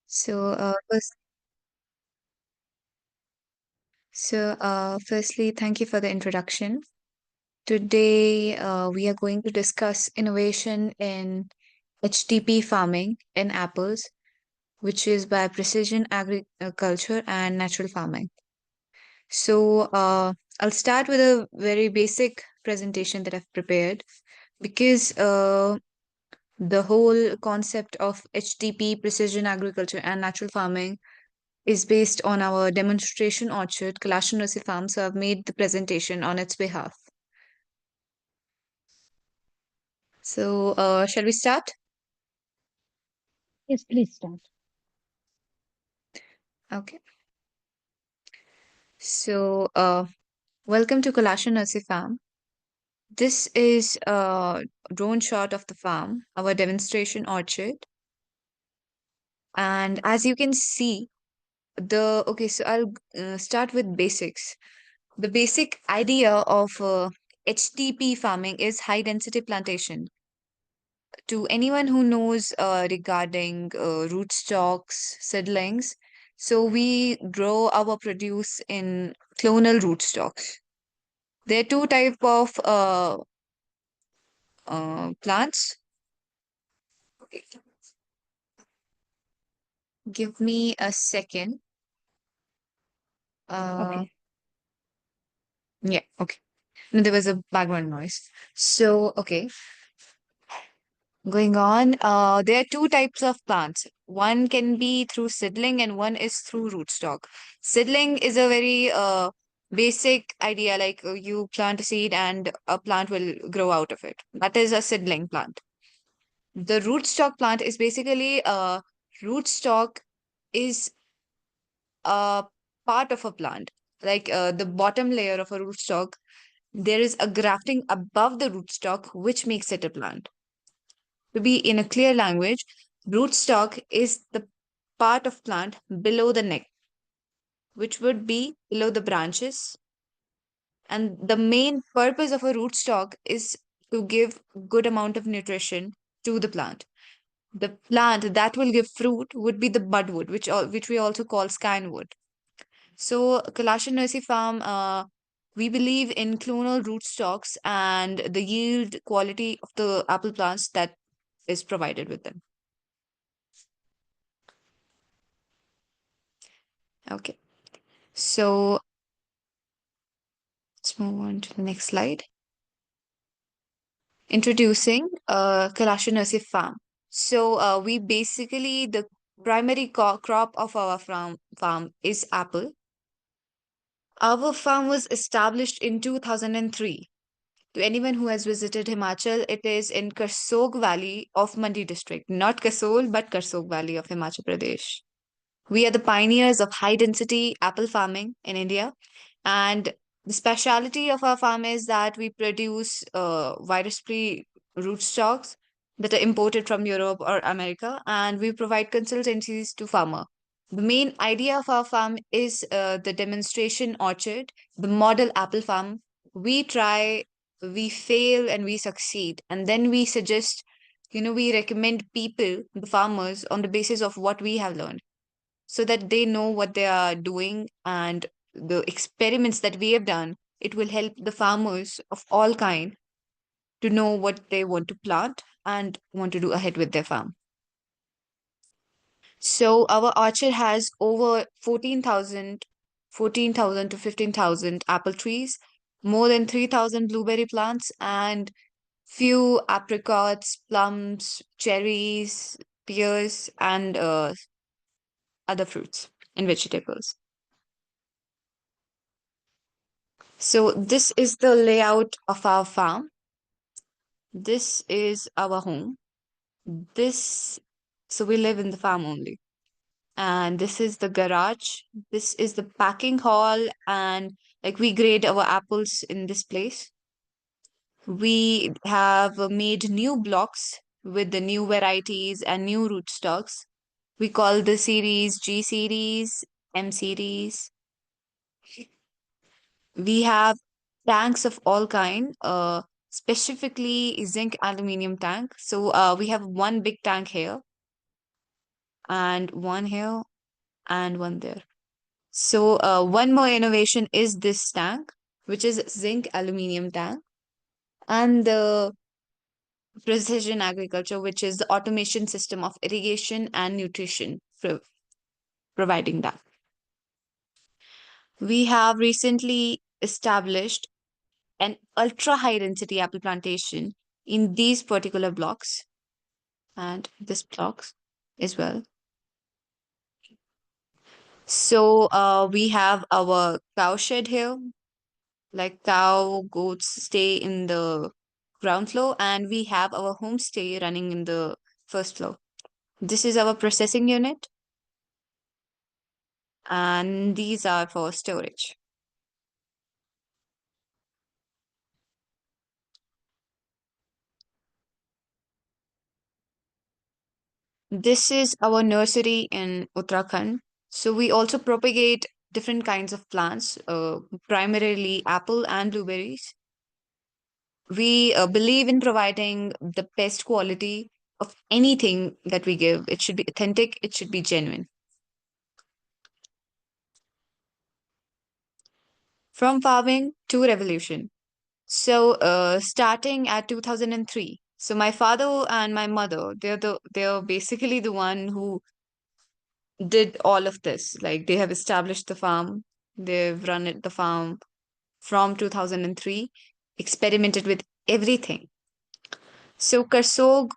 So, firstly, thank you for the introduction. Today, we are going to discuss innovation in HDP farming in apples, which is by precision agriculture and natural farming. So, I'll start with a very basic presentation that I've prepared because the whole concept of HDP, precision agriculture and natural farming is based on our demonstration orchard, Kalasan Nursery Farm. So I've made the presentation on its behalf. So shall we start? Yes, please start. Okay. So welcome to Kalasan Nursery Farm. This is a drone shot of the farm, our demonstration orchard. And as you can see, so I'll start with basics. The basic idea of HTP farming is high density plantation. To anyone who knows regarding rootstocks, seedlings, so we grow our produce in clonal rootstocks. There are two type of plants. Okay. Give me a second. Uh, Okay. yeah, okay. No, there was a background noise. So, okay, going on. There are two types of plants. One can be through seedling and one is through rootstock. Seedling is a very basic idea, like you plant a seed and a plant will grow out of it. That is a seedling plant. The rootstock plant is basically rootstock is a part of a plant. Like the bottom layer of a rootstock, there is a grafting above the rootstock which makes it a plant. To be in a clear language, rootstock is the part of plant below the neck, which would be below the branches. And the main purpose of a rootstock is to give good amount of nutrition to the plant. The plant that will give fruit would be the budwood, which we also call scanwood. So, Kalashan Nursery Farm, we believe in clonal rootstocks and the yield quality of the apple plants that is provided with them. Okay. So let's move on to the next slide. Introducing Kalasha Nursery Farm. So we basically the primary crop of our farm is apple. Our farm was established in 2003. To anyone who has visited Himachal, it is in Karsog Valley of Mandi district, not Kasol, but Karsog Valley of Himachal Pradesh. We are the pioneers of high density apple farming in India. And the speciality of our farm is that we produce virus free rootstocks that are imported from Europe or America, and we provide consultancies to farmer. The main idea of our farm is the demonstration orchard, the model apple farm. We try, we fail, and we succeed. And then we suggest, we recommend people, the farmers, on the basis of what we have learned so that they know what they are doing and the experiments that we have done, it will help the farmers of all kind to know what they want to plant and want to do ahead with their farm. So our orchard has over 14,000 to 15,000 apple trees, more than 3,000 blueberry plants, and few apricots, plums, cherries, pears, and other fruits and vegetables. So this is the layout of our farm. This is our home. This, so we live in the farm only. And this is the garage. This is the packing hall. And like we grade our apples in this place. We have made new blocks with the new varieties and new rootstocks. We call the series G series, M series. We have tanks of all kind, specifically zinc aluminum tank. So we have one big tank here. and one here and one there. So one more innovation is this tank, which is zinc aluminium tank, and the precision agriculture, which is the automation system of irrigation and nutrition, providing that. We have recently established an ultra high density apple plantation in these particular blocks and this blocks as well. So we have our cow shed here, like cow, goats stay in the ground floor, and we have our homestay running in the first floor. This is our processing unit, and these are for storage. This is our nursery in Uttarakhand. So we also propagate different kinds of plants, primarily apple and blueberries. We believe in providing the best quality of anything that we give. It should be authentic, it should be genuine. From farming to revolution. So, starting at 2003. So my father and my mother, they're basically the one who did all of this. Like they have established the farm, they've run it the farm from 2003, experimented with everything. So Karsog,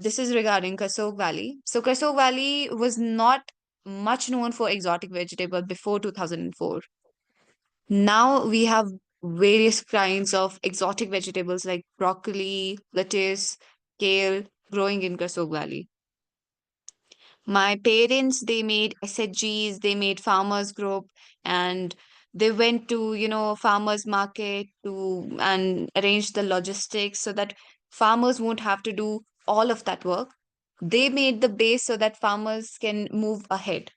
this is regarding Karsog Valley. So Karsog Valley was not much known for exotic vegetable before 2004. Now we have various kinds of exotic vegetables like broccoli, lettuce, kale growing in Karsog Valley. My parents, they made SHGs, they made farmers group, and they went to, farmers market to and arrange the logistics so that farmers won't have to do all of that work. They made the base so that farmers can move ahead.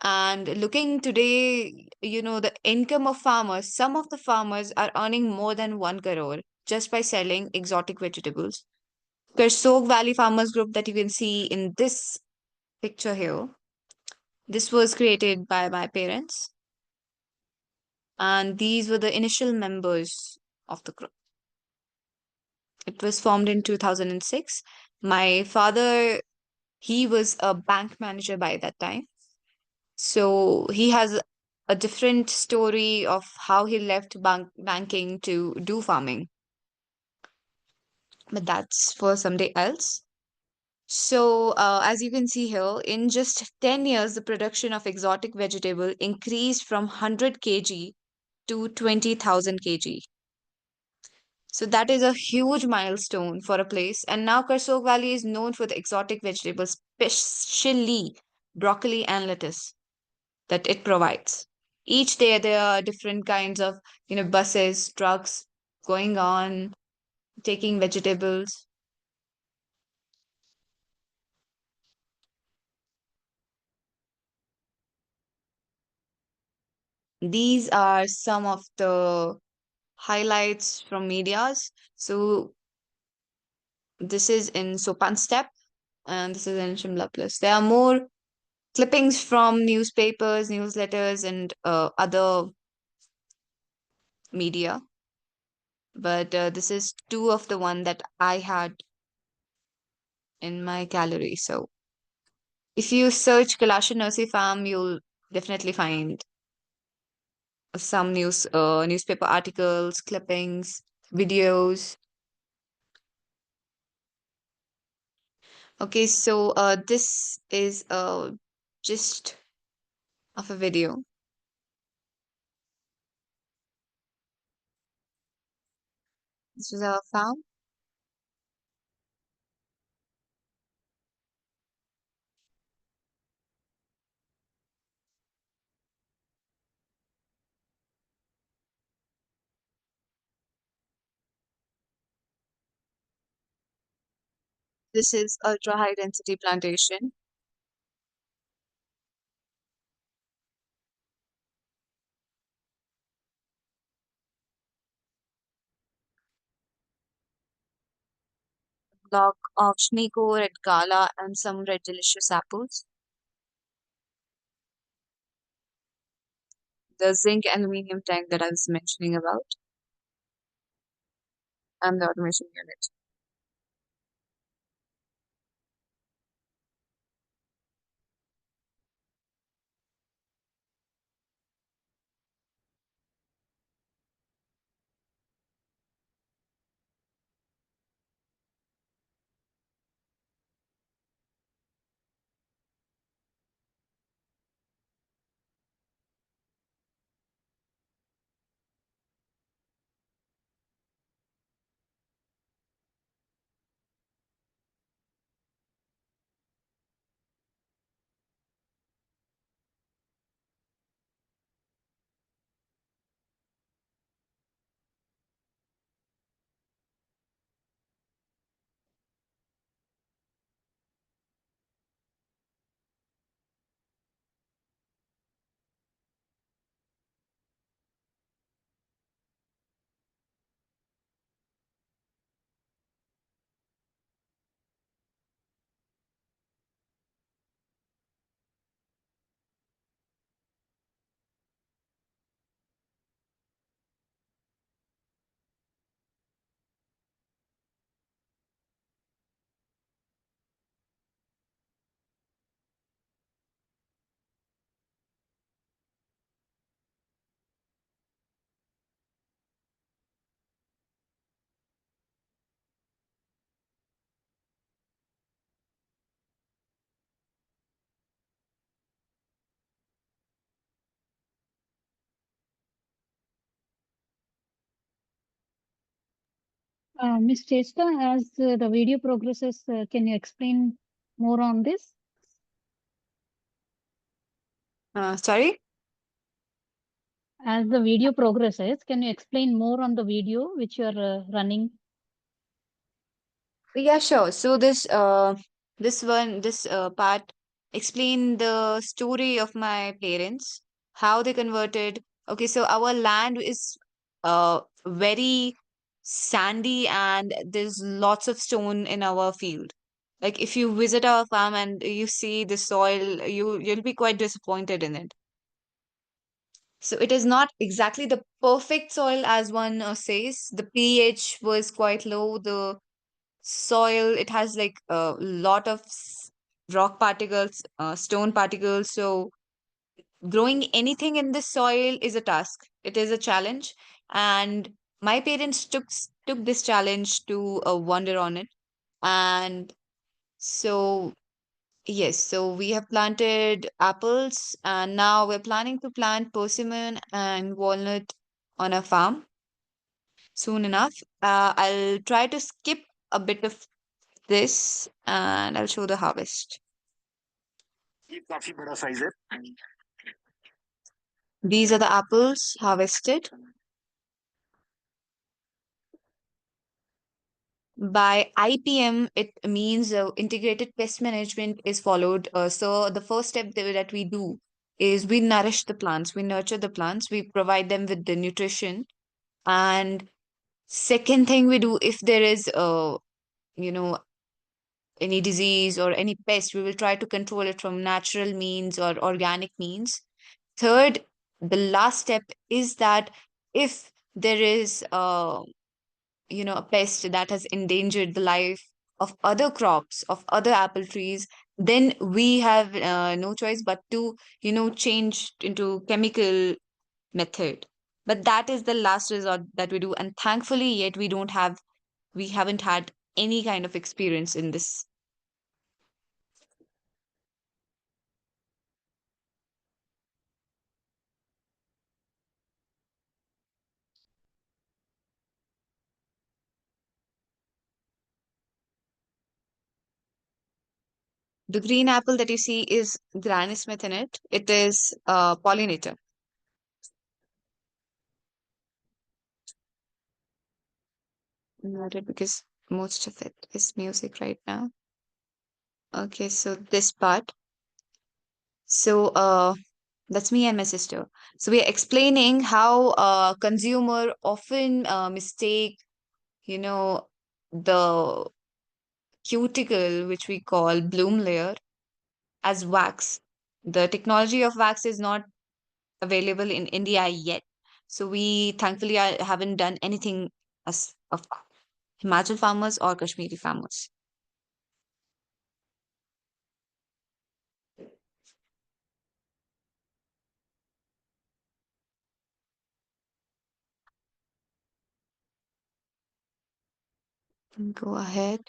And looking today, the income of farmers, some of the farmers are earning more than 1 crore just by selling exotic vegetables. Kersog Valley Farmers Group that you can see in this picture here, this was created by my parents, and these were the initial members of the group. It was formed in 2006. My father, he was a bank manager by that time. So he has a different story of how he left banking to do farming, but that's for someday else. So, as you can see here, in just 10 years, the production of exotic vegetable increased from 100 kg to 20,000 kg. So that is a huge milestone for a place. And now Karsog Valley is known for the exotic vegetables, especially broccoli and lettuce that it provides. Each day there are different kinds of, buses, trucks going on, taking vegetables. These are some of the highlights from medias. So this is in Sopan Step and this is in Shimla Plus. There are more clippings from newspapers, newsletters, and other media. But this is two of the one that I had in my gallery. So if you search Kalasan Nursery Farm, you'll definitely find some newspaper articles, clippings, videos. Okay, so this is just of a video. This was our farm. This is ultra high density plantation. flock of Shniko, red gala, and some red delicious apples. The zinc aluminum tank that I was mentioning about, and the automation unit. Ms. Cheshta, as the video progresses, can you explain more on this? Sorry? As the video progresses, can you explain more on the video which you are running? Yeah, sure. So this part explain the story of my parents, how they converted. Okay, so our land is very sandy and there's lots of stone in our field. Like if you visit our farm and you see the soil, you'll be quite disappointed in it. So it is not exactly the perfect soil as one says. The pH was quite low. The soil, it has like a lot of rock particles, stone particles. So growing anything in this soil is a task. It is a challenge, and my parents took this challenge to wander on it. And so yes, so we have planted apples, and now we're planning to plant persimmon and walnut on a farm soon enough. I'll try to skip a bit of this and I'll show the harvest. ये काफी बड़ा size है. These are the apples harvested. By IPM, it means integrated pest management is followed. So the first step that we do is we nourish the plants, we nurture the plants, we provide them with the nutrition. And second thing we do, if there is you know any disease or any pest, we will try to control it from natural means or organic means. Third, the last step is that if there is a pest that has endangered the life of other crops, of other apple trees, then we have no choice but to change into chemical method. But that is the last resort that we do, and thankfully yet we haven't had any kind of experience in this. The green apple that you see is Granny Smith in it. It is a pollinator. Noted because most of it is music right now. Okay, so this part. So that's me and my sister. So we are explaining how consumer often mistake, you know, the cuticle, which we call bloom layer, as wax. The technology of wax is not available in India yet. So we thankfully haven't done anything as of Himachal farmers or Kashmiri farmers. Go ahead.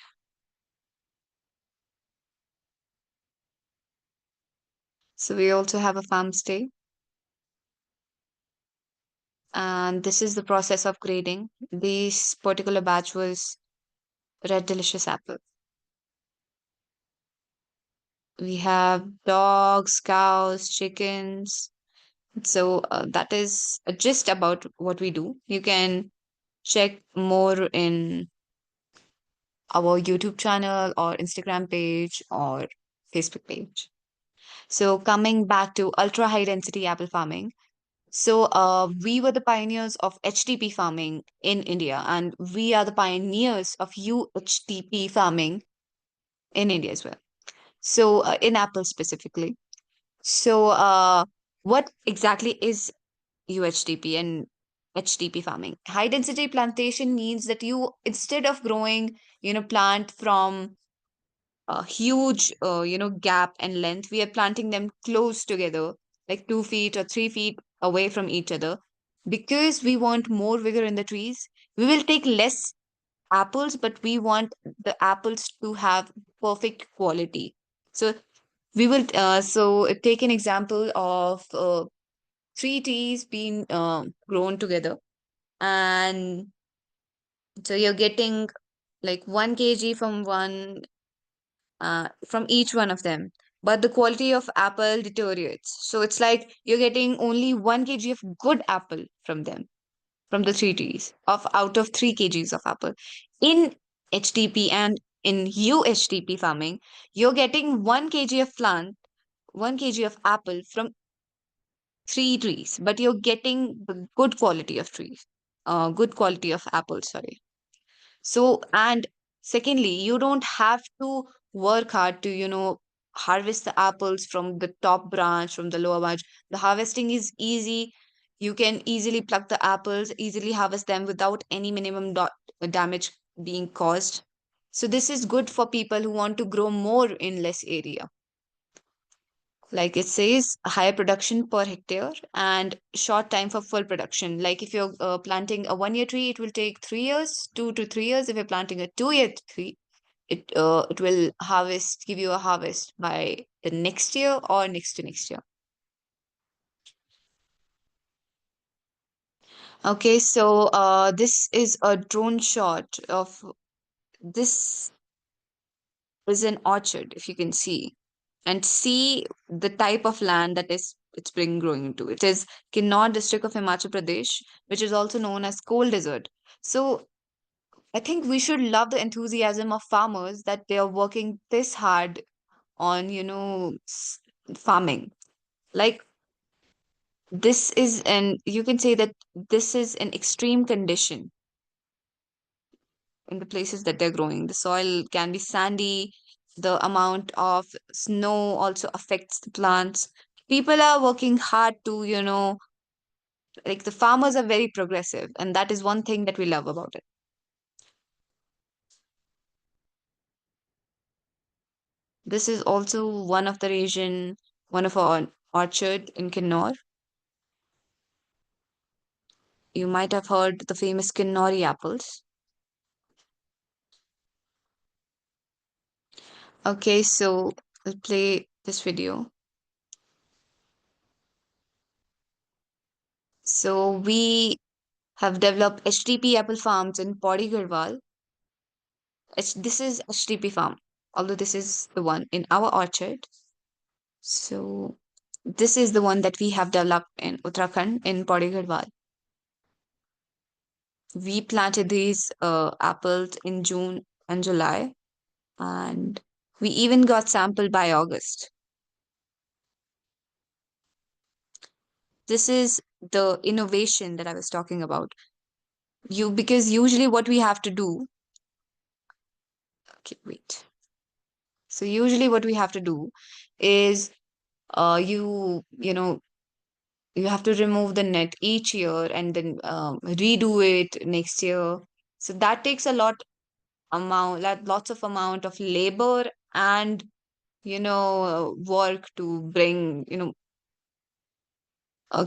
So we also have a farm stay, and this is the process of grading. This particular batch was red delicious apple. We have dogs, cows, chickens. So that is a gist about what we do. You can check more in our YouTube channel or Instagram page or Facebook page. So coming back to ultra high density apple farming. So we were the pioneers of HDP farming in India, and we are the pioneers of UHTP farming in India as well. So in apple specifically. So what exactly is UHTP and HDP farming? High density plantation means that you, instead of growing, plant from a huge, gap and length, we are planting them close together, like 2 feet or 3 feet away from each other, because we want more vigor in the trees. We will take less apples, but we want the apples to have perfect quality. So we will, take an example of three trees being grown together, and so you're getting like 1 kg from each one of them, but the quality of apple deteriorates. So it's like you're getting only 1 kg of good apple from them, from the three trees of out of 3 kgs of apple. In HDP and in UHDP farming, you're getting 1 kg of plant, 1 kg of apple from three trees, but you're getting the good quality of trees, good quality of apples, sorry. So, and secondly, you don't have to work hard to, harvest the apples from the top branch, from the lower branch. The harvesting is easy. You can easily pluck the apples, easily harvest them without any minimum damage being caused. So, this is good for people who want to grow more in less area. Like it says, higher production per hectare and short time for full production. Like if you're planting a 1 year tree, it will take 3 years, 2 to 3 years. If you're planting a 2 year tree, it will give you a harvest by the next year or next to next year. Okay, so this is a drone shot of this is an orchard, if you can see, and see the type of land that is it's been growing into. It is Kinnaur district of Himachal Pradesh, which is also known as coal desert. So I think we should love the enthusiasm of farmers that they are working this hard on, farming. Like this is an you can say that this is an extreme condition in the places that they're growing. The soil can be sandy, the amount of snow also affects the plants. People are working hard to, like the farmers are very progressive, and that is one thing that we love about it. This is also one of the region, one of our orchard in Kinnaur. You might have heard the famous Kinnauri apples. Okay, so I'll play this video. So we have developed HDP apple farms in Pori Garhwal. This is HDP farm, although this is the one in our orchard. So this is the one that we have developed in Uttarakhand in Pori Garhwal. We planted these apples in June and July, and we even got sample by August. This is the innovation that I was talking about. Because usually what we have to do. Okay, wait. So usually what we have to do is you know you have to remove the net each year and then redo it next year. So that takes a lots of amount of labor and work to bring,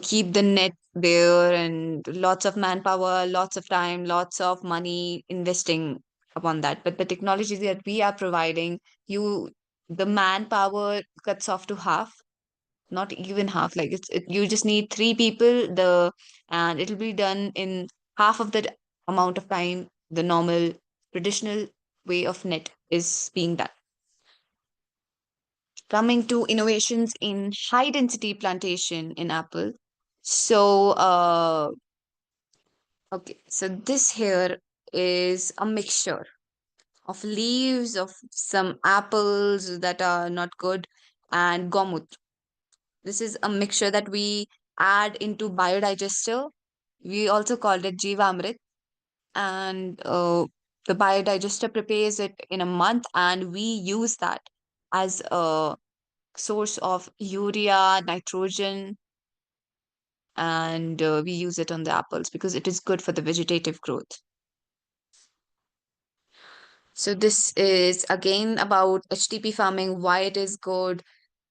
keep the net there, and lots of manpower, lots of time, lots of money investing upon that. But the technology that we are providing, the manpower cuts off to half, not even half. Like you just need three people, and it'll be done in half of the amount of time the normal traditional way of net is being done. Coming to innovations in high density plantation in apple. So, okay, so this here is a mixture of leaves of some apples that are not good and gomut. This is a mixture that we add into biodigester. We also called it Jivamrit, and the biodigester prepares it in a month, and we use that as a source of urea, nitrogen, and we use it on the apples because it is good for the vegetative growth. So this is again about HDP farming, why it is good,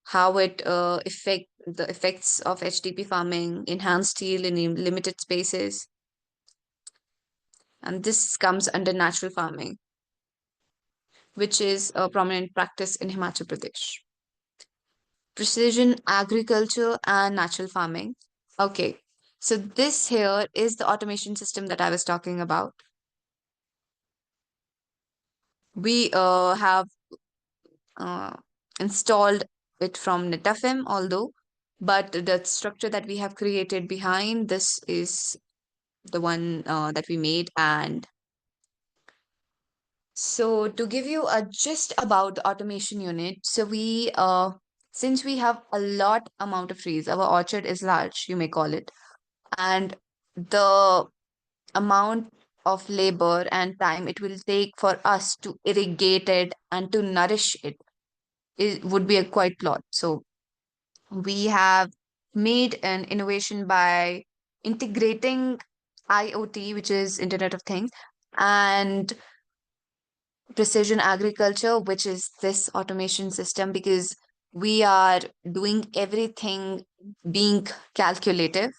how it affect the effects of HDP farming, enhanced yield in limited spaces, and this comes under natural farming, which is a prominent practice in Himachal Pradesh. Precision agriculture and natural farming. Okay, so this here is the automation system that I was talking about. We have uh, installed it from Netafim, although, but the structure that we have created behind this is the one that we made. And so, to give you a gist about the automation unit, so since we have a lot amount of trees, our orchard is large, you may call it, and the amount of labor and time it will take for us to irrigate it and to nourish it would be a quite lot. So we have made an innovation by integrating IoT, which is Internet of Things, and precision agriculture, which is this automation system, because we are doing everything being calculative.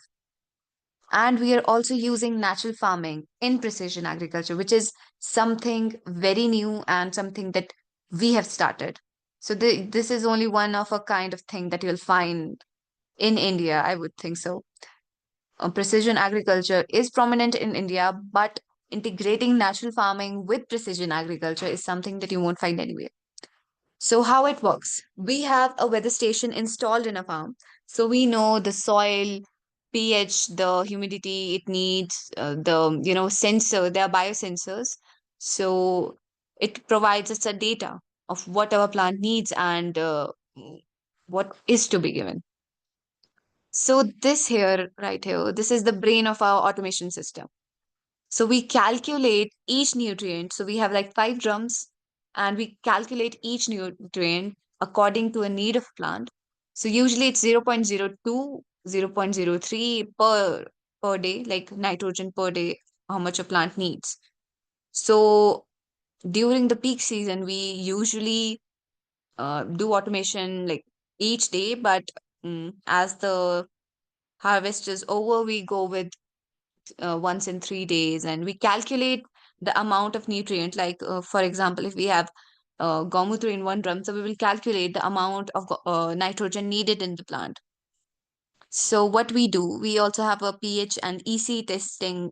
And we are also using natural farming in precision agriculture, which is something very new and something that we have started. So this is only one of a kind of thing that you'll find in India, I would think so. Precision agriculture is prominent in India, but integrating natural farming with precision agriculture is something that you won't find anywhere. So, how it works? We have a weather station installed in a farm. So, we know the soil, pH, the humidity it needs, sensor, there are biosensors. So, it provides us a data of what our plant needs and what is to be given. So, this here, right here, this is the brain of our automation system. So we calculate each nutrient. So we have like five drums, and we calculate each nutrient according to a need of plant. So usually it's 0.02, 0.03 per day, like nitrogen per day, how much a plant needs. So during the peak season, we usually do automation like each day, but as the harvest is over, we go with once in 3 days, and we calculate the amount of nutrient. Like for example, if we have gomutra in one drum, so we will calculate the amount of nitrogen needed in the plant. So what we do, we also have a pH and EC testing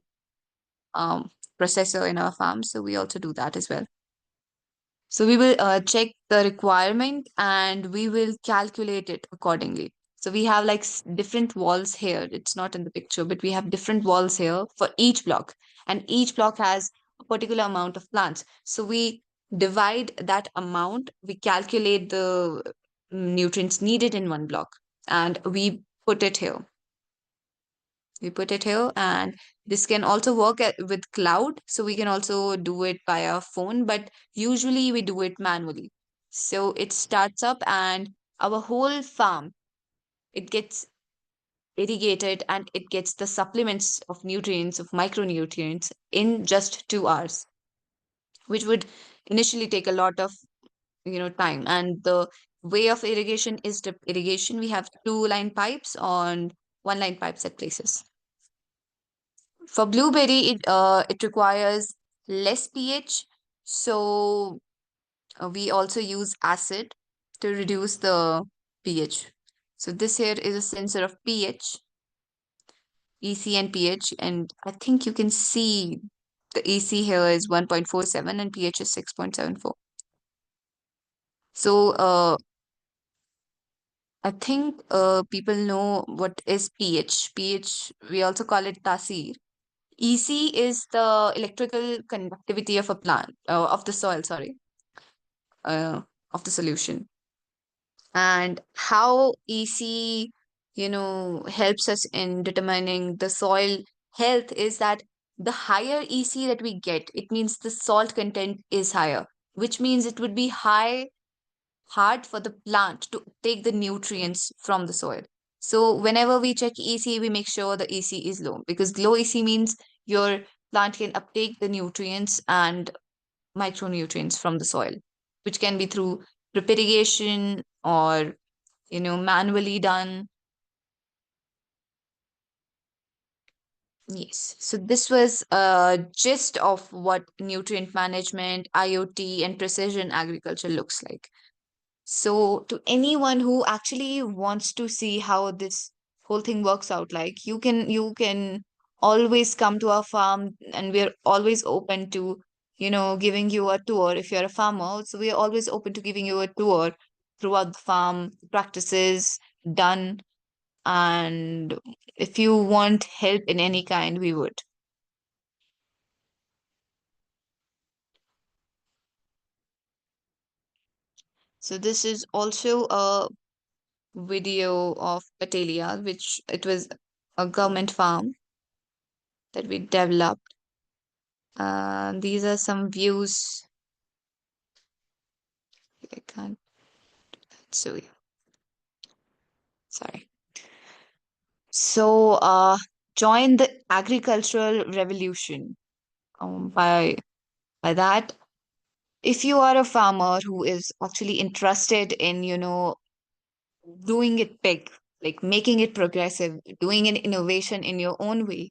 um, processor in our farm, so we also do that as well. So we will check the requirement and we will calculate it accordingly. So we have like different walls here. It's not in the picture, but we have different walls here for each block. And each block has a particular amount of plants. So we divide that amount, we calculate the nutrients needed in one block, and we put it here. We put it here, and this can also work with cloud. So we can also do it via phone, but usually we do it manually. So it starts up and our whole farm, it gets irrigated and it gets the supplements of nutrients, of micronutrients in just 2 hours, which would initially take a lot of time. And the way of irrigation is drip irrigation. We have two line pipes on one line pipes at places. For blueberry, it requires less pH, so we also use acid to reduce the pH. So this here is a sensor of pH, EC and pH, and I think you can see the EC here is 1.47 and pH is 6.74. So I think people know what is pH. pH, we also call it tasir. EC is the electrical conductivity of a plant, of the soil, sorry, uh, of the solution. And how EC, helps us in determining the soil health is that the higher EC that we get, it means the salt content is higher, which means it would be hard for the plant to take the nutrients from the soil. So whenever we check EC, we make sure the EC is low, because low EC means your plant can uptake the nutrients and micronutrients from the soil, which can be through drip irrigation or manually done. Yes. So this was a gist of what nutrient management, IoT, and precision agriculture looks like. So, to anyone who actually wants to see how this whole thing works out, like you can always come to our farm, and we're always open to, giving you a tour if you're a farmer. So we are always open to giving you a tour throughout the farm practices done, and if you want help in any kind, we would. So this is also a video of Patelia, which it was a government farm that we developed. These are some views. I can't show you. Sorry. So, join the agricultural revolution. By that, if you are a farmer who is actually interested in, doing it big, like making it progressive, doing an innovation in your own way,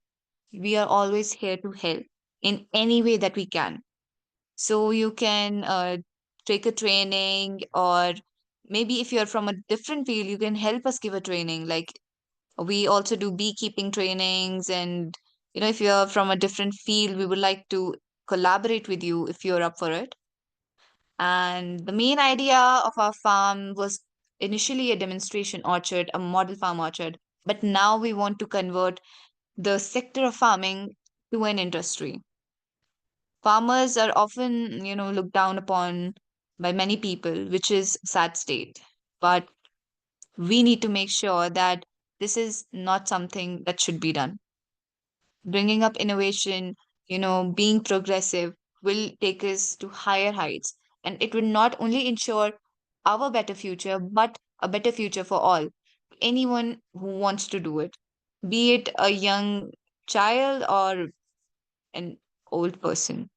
we are always here to help in any way that we can. So you can take a training, or maybe if you're from a different field, you can help us give a training. Like we also do beekeeping trainings, and if you're from a different field, we would like to collaborate with you if you're up for it. And the main idea of our farm was initially a demonstration orchard, a model farm orchard, but now we want to convert the sector of farming to an industry. Farmers are often, looked down upon by many people, which is sad state. But we need to make sure that this is not something that should be done. Bringing up innovation, being progressive will take us to higher heights. And it will not only ensure our better future, but a better future for all. Anyone who wants to do it, be it a young child or an old person.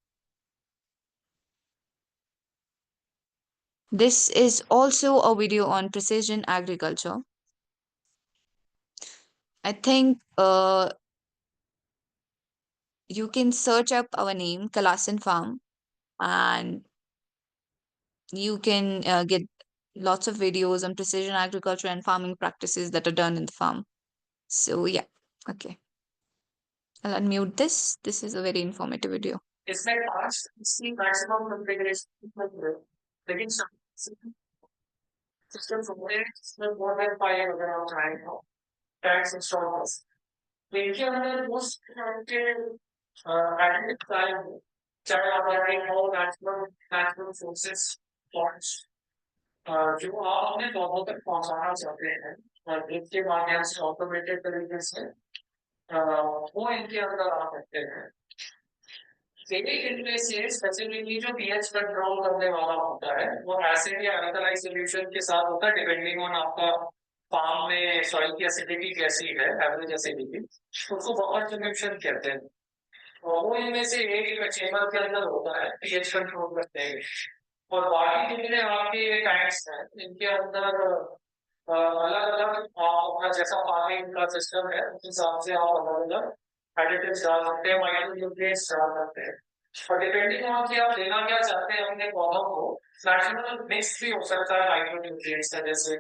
This is also a video on precision agriculture. I think you can search up our name, Kalasan Farm, and you can get lots of videos on precision agriculture and farming practices that are done in the farm. So, yeah, okay. I'll unmute this. This is a very informative video. It's like fast, see maximum configuration. Begin system from there, more than 5 around time. Tax installers. देखिए हमने most academic time चाहे हमारे all natural sources funds जो आप अपने लोगों तक पहुंचाना चाहते हैं और इसके माध्यम से ऑटोमेटेड तरीके से वो इनके अंदर आ सकते हैं एक इनमें से स्पेसिफिकली जो पीएच कंट्रोल करने वाला होता है वो एसिड या अल्कलाइन सॉल्यूशन के साथ होता है, डिपेंडिंग ऑन आपका फार्म में सॉइल की एसिडिटी कैसी है, एवरेज एसिडिटी, उसको बफर सॉल्यूशन कहते हैं। और वो इनमें से एक चेंबर के अंदर होता है, पीएच कंट्रोल करते हैं। और बाकी जितने आपके टैंक्स हैं इनके अंदर अलग अलग अपना जैसा फार्मिंग का सिस्टम है उस हिसाब से आप अलग अलग एडिटिव्स डाल सकते हैं, माइक्रो न्यूट्रिएंट्स डाल सकते हैं। और डिपेंडिंग ऑन कि आप लेना क्या चाहते हैं अपने पौधों को, फ्रैक्शनल मिक्स भी हो सकता है माइक्रो न्यूट्रिएंट्स का, जैसे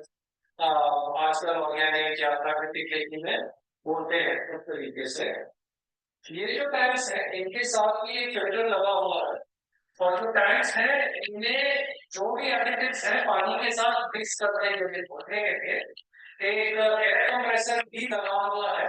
आजकल ऑर्गेनिक या प्राकृतिक खेती में बोलते हैं उस तरीके से। ये जो टैंक्स है इनके साथ भी एक फिल्टर लगा हुआ है, और जो टैंक्स है इनमें जो भी एडिटिव्स है पानी के साथ मिक्स करने के लिए होने के लिए एक एयर कंप्रेसर भी लगा हुआ है।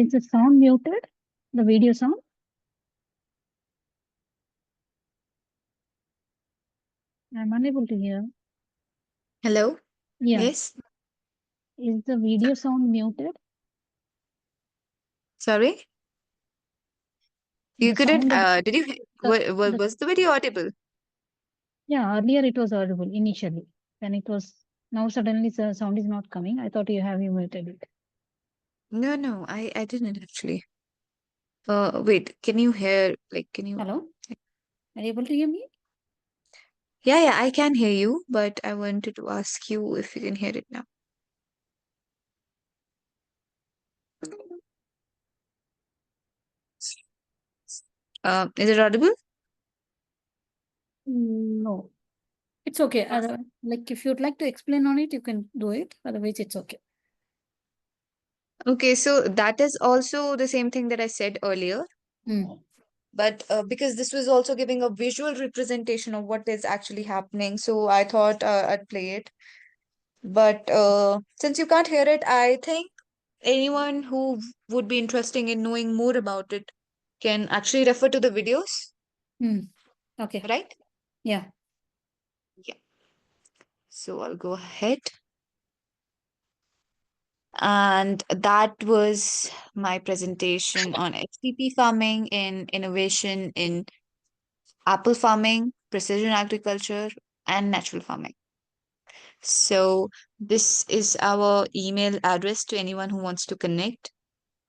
Is the sound muted? The video sound? I'm unable to hear. Hello? Yeah. Yes? Is the video sound muted? Sorry? You The couldn't, sound of did you, the was the video audible? yeah, earlier it was audible initially. Then it was now suddenly the sound is not coming. I thought you muted it. No, no, I didn't actually. Wait, can you hear, like, can you? Hello? Are you able to hear me? Yeah, yeah, I can hear you, but I wanted to ask you if you can hear it now. Is it audible? No. It's okay. Like if you'd like to explain on it, you can do it. Otherwise, it's okay. Okay, so that is also the same thing that I said earlier, Mm. but because this was also giving a visual representation of what is actually happening, so I thought I'd play it. But since you can't hear it, I think anyone who would be interested in knowing more about it can actually refer to the videos, Mm. Okay. right? Yeah. Yeah. So I'll go ahead. And that was my presentation on HDP farming in innovation in apple farming, precision agriculture, and natural farming. So this is our email address to anyone who wants to connect.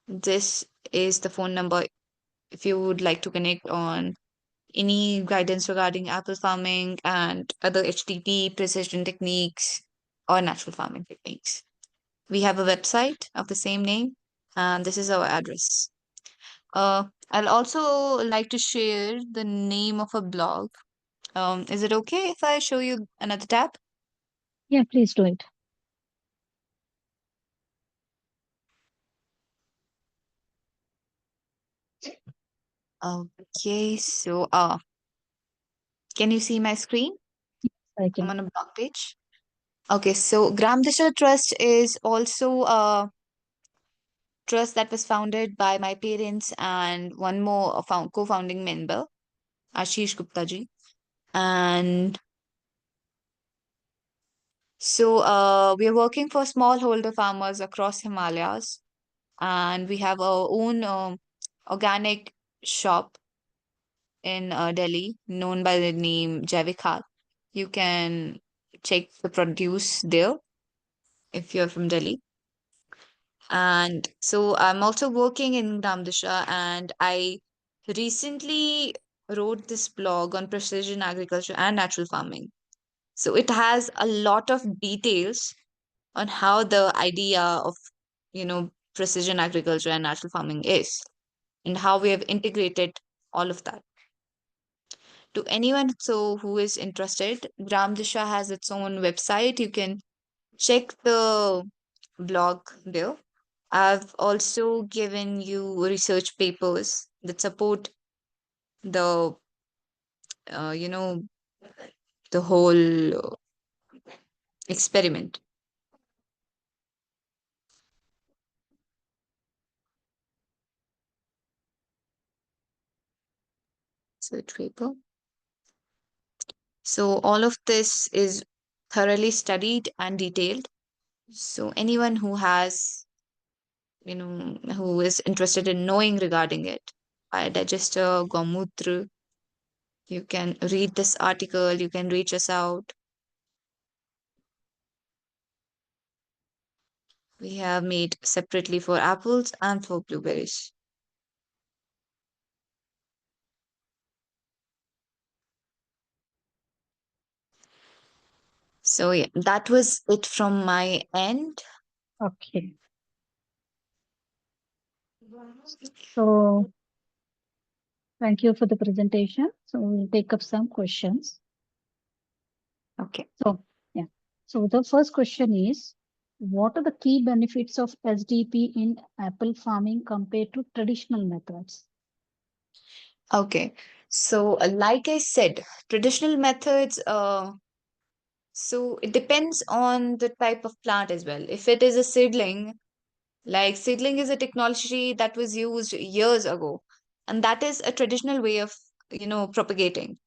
This is the phone number if you would like to connect on any guidance regarding apple farming and other HTP precision techniques or natural farming techniques. We have a website of the same name, and this is our address. I'll also like to share the name of a blog. Is it okay if I show you another tab? Yeah, please do it. Okay, so Can you see my screen? I I'm can. on a blog page. Okay, so Gram Disha Trust is also a trust that was founded by my parents and one more co-founding member, Ashish Gupta ji. And so we are working for smallholder farmers across Himalayas, and we have our own organic shop in Delhi known by the name Jaivik Haq. You can check the produce there if you're from Delhi. And so I'm also working in Damdasha, and I recently wrote this blog on precision agriculture and natural farming. So it has a lot of details on how the idea of, precision agriculture and natural farming is, and how we have integrated all of that. To anyone so who is interested, Gram Disha has its own website. You can check the blog there. I've also given you research papers that support the, uh, you know, the whole experiment. Research paper. So all of this is thoroughly studied and detailed. So anyone who has, who is interested in knowing regarding it, biodigester, Gomutra, you can read this article, you can reach us out. We have made separately for apples and for blueberries. So yeah, that was it from my end. Okay. So thank you for the presentation. So we'll take up some questions. Okay. So yeah. So the first question is, what are the key benefits of SDP in apple farming compared to traditional methods? Okay. So like I said, traditional methods, so it depends on the type of plant as well. If it is a seedling, like seedling is a technology that was used years ago, and that is a traditional way of, propagating.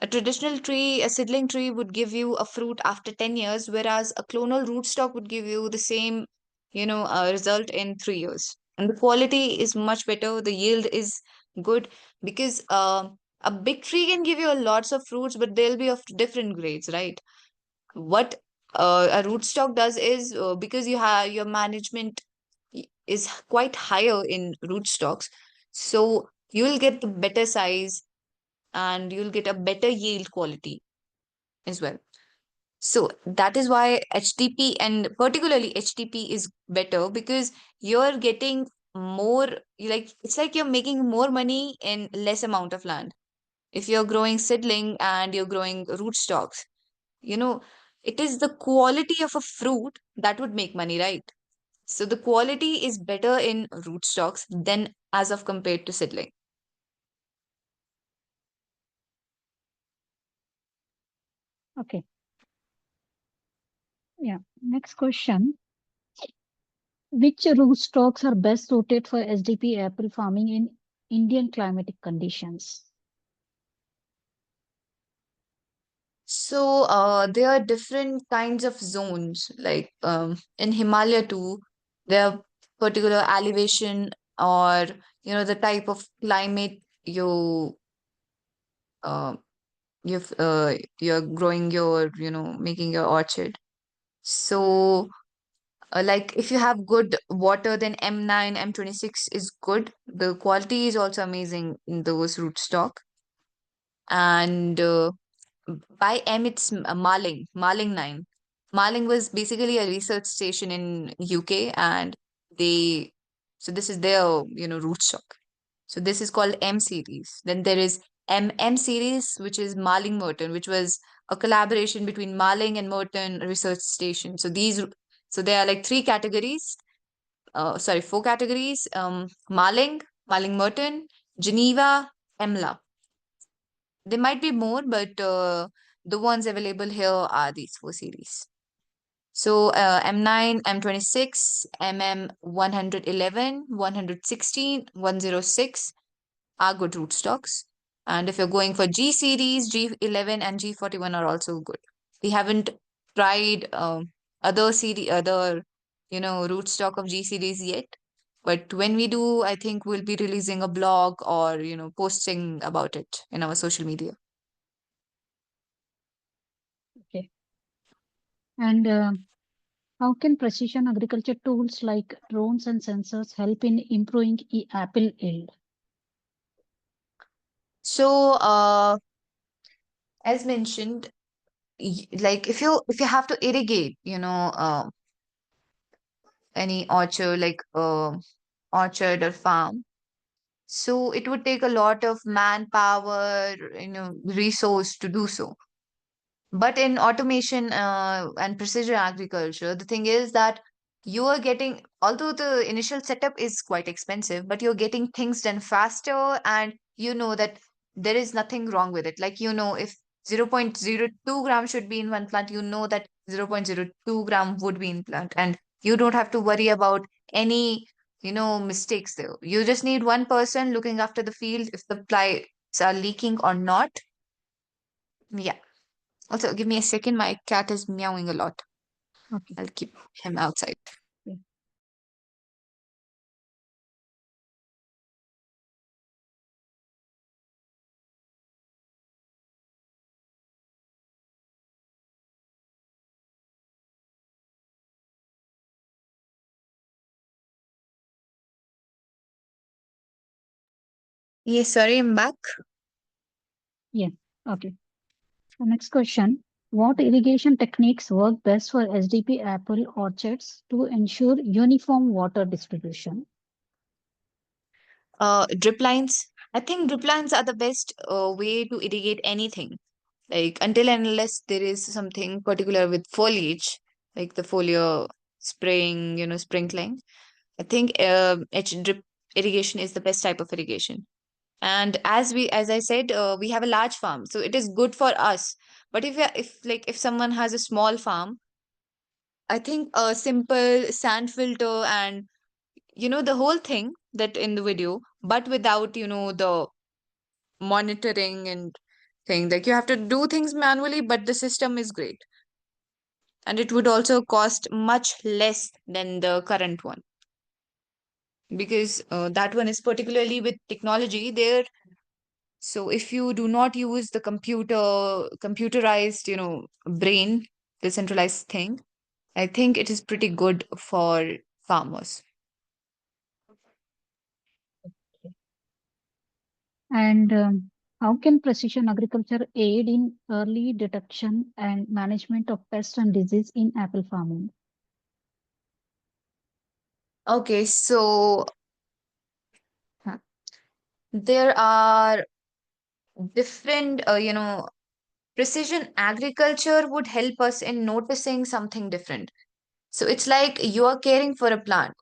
A traditional tree, a seedling tree would give you a fruit after 10 years, whereas a clonal rootstock would give you the same, result in 3 years. And the quality is much better. The yield is good because a big tree can give you lots of fruits, but they'll be of different grades, right? What a rootstock does is because you have your management is quite higher in rootstocks, so you'll get the better size and you'll get a better yield quality as well. So that is why HDP and particularly HDP is better because you're getting more, like it's like you're making more money in less amount of land. If you're growing seedling and you're growing rootstocks, you know, it is the quality of a fruit that would make money, right? So the quality is better in rootstocks than as of compared to seedling. Okay. Yeah. Next question. Which rootstocks are best suited for SDP apple farming in Indian climatic conditions? So there are different kinds of zones. Like in Himalaya too, there are particular elevation or the type of climate uh, you're growing your making your orchard. So like if you have good water, then M9, M26 is good. The quality is also amazing in those rootstock. And by M, it's Marling 9. Marling was basically a research station in UK, and they, so this is their, rootstock. So this is called M series. Then there is MM series, which is Marling Merton, which was a collaboration between Marling and Merton Research Station. So there are like three categories. Sorry, four categories. Marling, Marling Merton, Geneva, EMLA. There might be more, but the ones available here are these four series. So M9, M26, MM111, 116, 106 are good rootstocks. And if you're going for G series, G11 and G41 are also good. We haven't tried other rootstock of G series yet. But when we do, I think we'll be releasing a blog or posting about it in our social media. Okay. And how can precision agriculture tools like drones and sensors help in improving apple yield? So, as mentioned, like if you have to irrigate, any orchard like orchard or farm, so it would take a lot of manpower, resource to do so. But in automation and precision agriculture, the thing is that you are getting, although the initial setup is quite expensive, but you're getting things done faster, and you know that there is nothing wrong with it. Like, if 0.02 gram should be in one plant, you know that 0.02 gram would be in plant, and you don't have to worry about any, mistakes there. You just need one person looking after the field if the plants are leaking or not. Yeah. Also, give me a second. My cat is meowing a lot. Okay. I'll keep him outside. Yeah. Yes, sorry, I'm back. Yeah. Okay. The next question. What irrigation techniques work best for SDP apple orchards to ensure uniform water distribution? Drip lines. I think drip lines are the best way to irrigate anything. Like until and unless there is something particular with foliage, like the foliar spraying, sprinkling. I think drip irrigation is the best type of irrigation. And as I said, we have a large farm, so it is good for us. But if someone has a small farm, I think a simple sand filter and the whole thing that in the video, but without the monitoring and thing. Like you have to do things manually, but the system is great, and it would also cost much less than the current one, because that one is particularly with technology there. So if you do not use the computerized, brain, the centralized thing, I think it is pretty good for farmers. And how can precision agriculture aid in early detection and management of pest and disease in apple farming? Okay, so huh, there are different, precision agriculture would help us in noticing something different. So it's like you are caring for a plant.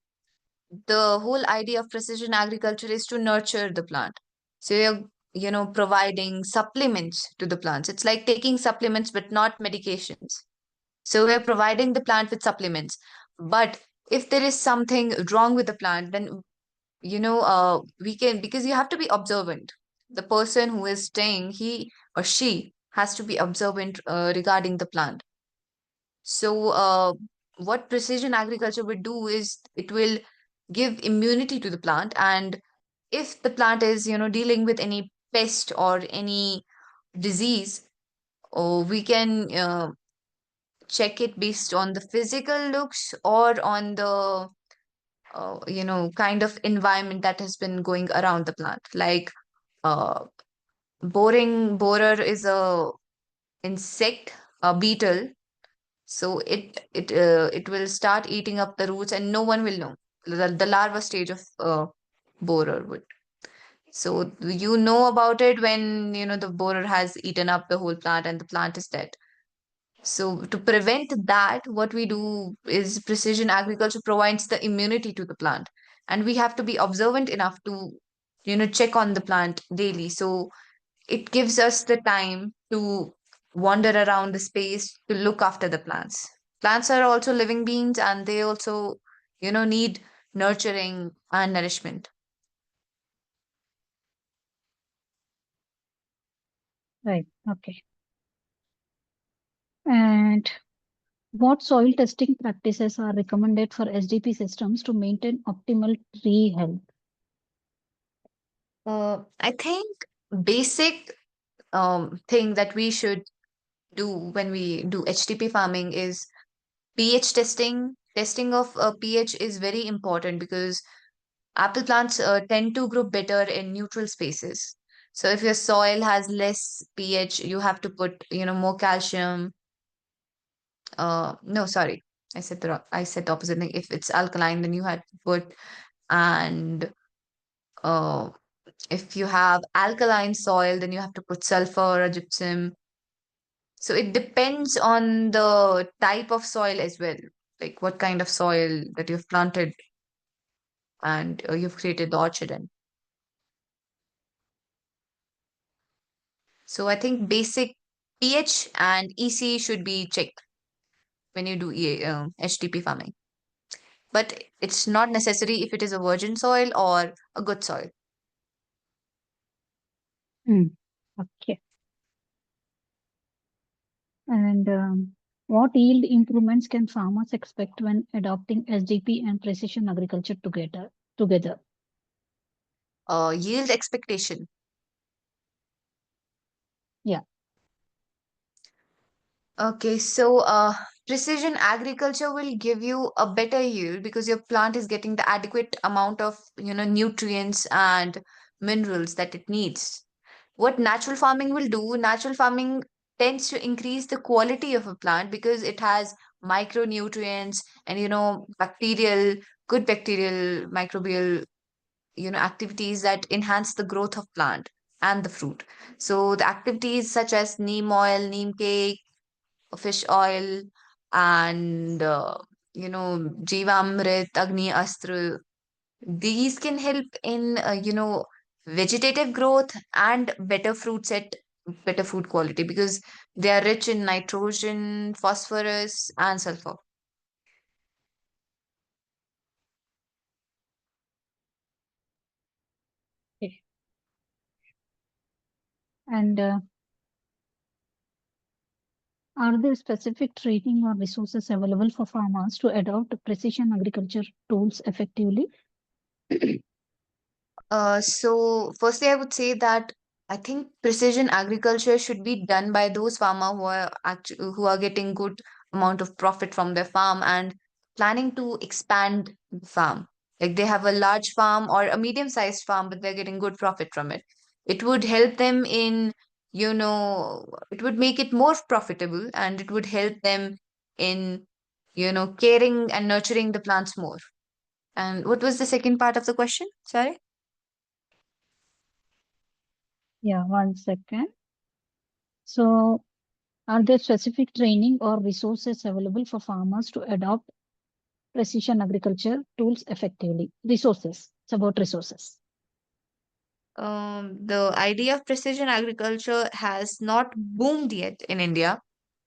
The whole idea of precision agriculture is to nurture the plant. So you're, providing supplements to the plants. It's like taking supplements, but not medications. So we're providing the plant with supplements. But if there is something wrong with the plant, then we can, because you have to be observant. The person who is staying, he or she has to be observant regarding the plant. So what precision agriculture will do is it will give immunity to the plant, and if the plant is dealing with any pest or any disease, or we can check it based on the physical looks or on the kind of environment that has been going around the plant. Like uh, borer is a insect, a beetle. So it will start eating up the roots, and no one will know. The larva stage of borer would. So you know about it when the borer has eaten up the whole plant and the plant is dead. So to prevent that, what we do is precision agriculture provides the immunity to the plant, and we have to be observant enough to check on the plant daily. So it gives us the time to wander around the space to look after the plants. Plants are also living beings and they also, need nurturing and nourishment. Right. Okay. And what soil testing practices are recommended for SDP systems to maintain optimal tree health? I think basic thing that we should do when we do HDP farming is pH testing. Testing of pH is very important because apple plants tend to grow better in neutral spaces. So if your soil has less pH, you have to put, more calcium. No, sorry, I said the opposite thing. If it's alkaline, then you had to put, and uh, if you have alkaline soil, then you have to put sulfur or gypsum. So it depends on the type of soil as well, like what kind of soil that you've planted and you've created the orchard in. So I think basic pH and EC should be checked when you do HTP farming. But it's not necessary if it is a virgin soil or a good soil. Hmm. Okay. And what yield improvements can farmers expect when adopting SDP and precision agriculture together? Yield expectation. Yeah. Okay, so precision agriculture will give you a better yield because your plant is getting the adequate amount of, nutrients and minerals that it needs. What natural farming will do, natural farming tends to increase the quality of a plant because it has micronutrients and, good bacterial, microbial, activities that enhance the growth of plant and the fruit. So the activities such as neem oil, neem cake, fish oil, and Jivamrit, Agni Astra. These can help in vegetative growth and better fruits at better food quality because they are rich in nitrogen, phosphorus, and sulfur. Okay. And are there specific training or resources available for farmers to adopt precision agriculture tools effectively? So firstly, I would say that I think precision agriculture should be done by those farmer who are getting good amount of profit from their farm and planning to expand the farm. Like they have a large farm or a medium-sized farm, but they're getting good profit from it. It would help them in, it would make it more profitable and it would help them in, caring and nurturing the plants more. And what was the second part of the question? Sorry. Yeah, 1 second. So, are there specific training or resources available for farmers to adopt precision agriculture tools effectively? Resources. It's about resources. The idea of precision agriculture has not boomed yet in India,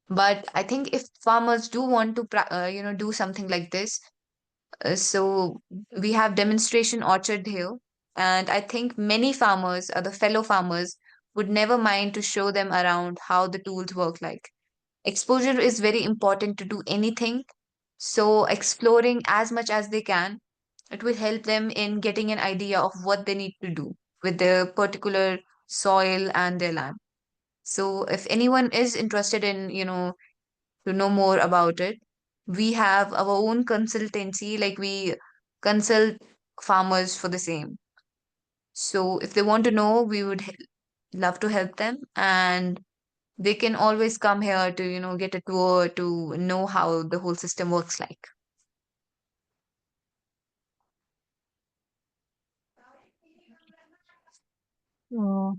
but I think if farmers do want to, do something like this, so we have demonstration orchard here, and I think many farmers, other fellow farmers, would never mind to show them around how the tools work like. Exposure is very important to do anything, so exploring as much as they can, it will help them in getting an idea of what they need to do with their particular soil and their land. So if anyone is interested in, to know more about it, we have our own consultancy, like we consult farmers for the same. So if they want to know, we would love to help them and they can always come here to, get a tour to know how the whole system works like. So,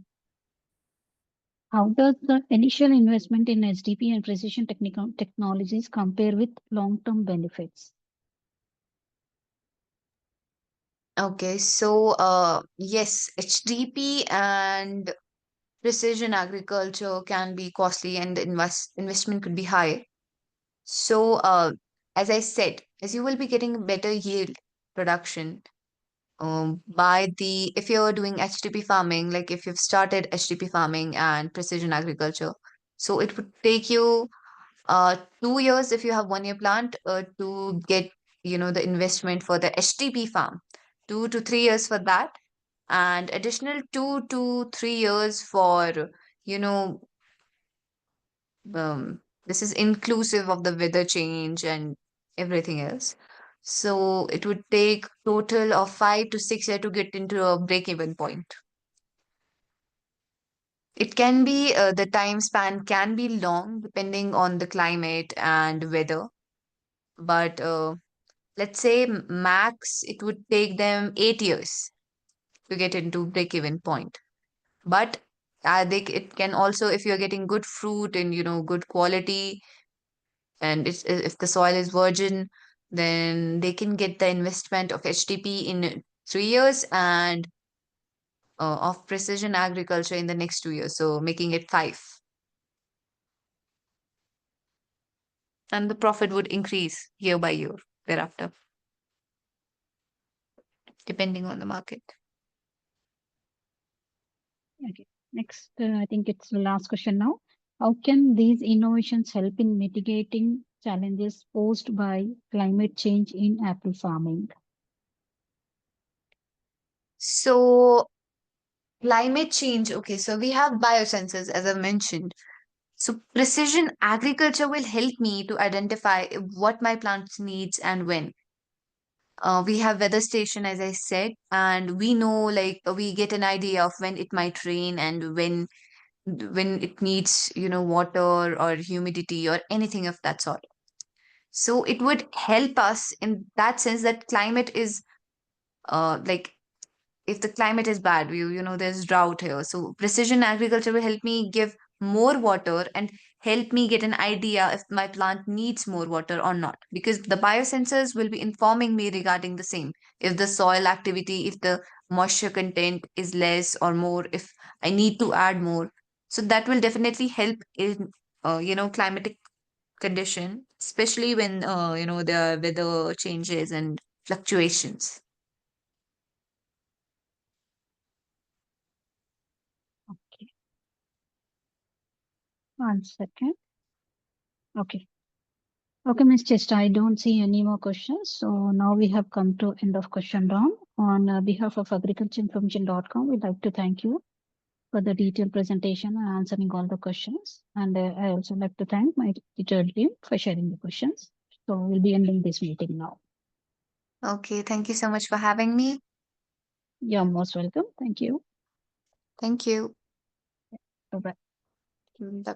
how does the initial investment in SDP and precision technical technologies compare with long-term benefits? Okay, so yes, HDP and precision agriculture can be costly and the investment could be high. So, as I said, as you will be getting better yield production by the if you're doing HDP farming, like if you've started HDP farming and precision agriculture, so it would take you 2 years if you have 1 year plant to get the investment for the HDP farm, 2 to 3 years for that, and additional 2 to 3 years for you know this is inclusive of the weather change and everything else. So it would take total of 5 to 6 years to get into a break-even point. It can be the time span can be long depending on the climate and weather, but let's say max it would take them 8 years to get into break-even point. But it can also, if you're getting good fruit and good quality, and if the soil is virgin, then they can get the investment of HTP in 3 years and of precision agriculture in the next 2 years, so making it five. And the profit would increase year by year thereafter, depending on the market. Okay. Next, I think it's the last question now. How can these innovations help in mitigating challenges posed by climate change in apple farming? So, climate change, okay, so we have biosensors, as I mentioned. So, precision agriculture will help me to identify what my plants needs and when. We have weather station, as I said, and we know like we get an idea of when it might rain and when it needs water or humidity or anything of that sort. So it would help us in that sense that climate is like if the climate is bad, there's drought here. So precision agriculture will help me give more water and help me get an idea if my plant needs more water or not. Because the biosensors will be informing me regarding the same. If the soil activity, if the moisture content is less or more, if I need to add more. So that will definitely help in, climatic condition, especially when, the weather changes and fluctuations. Okay. 1 second. Okay. Okay, Ms. Chester, I don't see any more questions. So now we have come to end of question round. On behalf of agricultureinformation.com, we'd like to thank you for the detailed presentation and answering all the questions. And I also like to thank my teacher team for sharing the questions. So we'll be ending this meeting now. Okay, thank you so much for having me. You're most welcome. Thank you. Thank you. Bye-bye. Bye.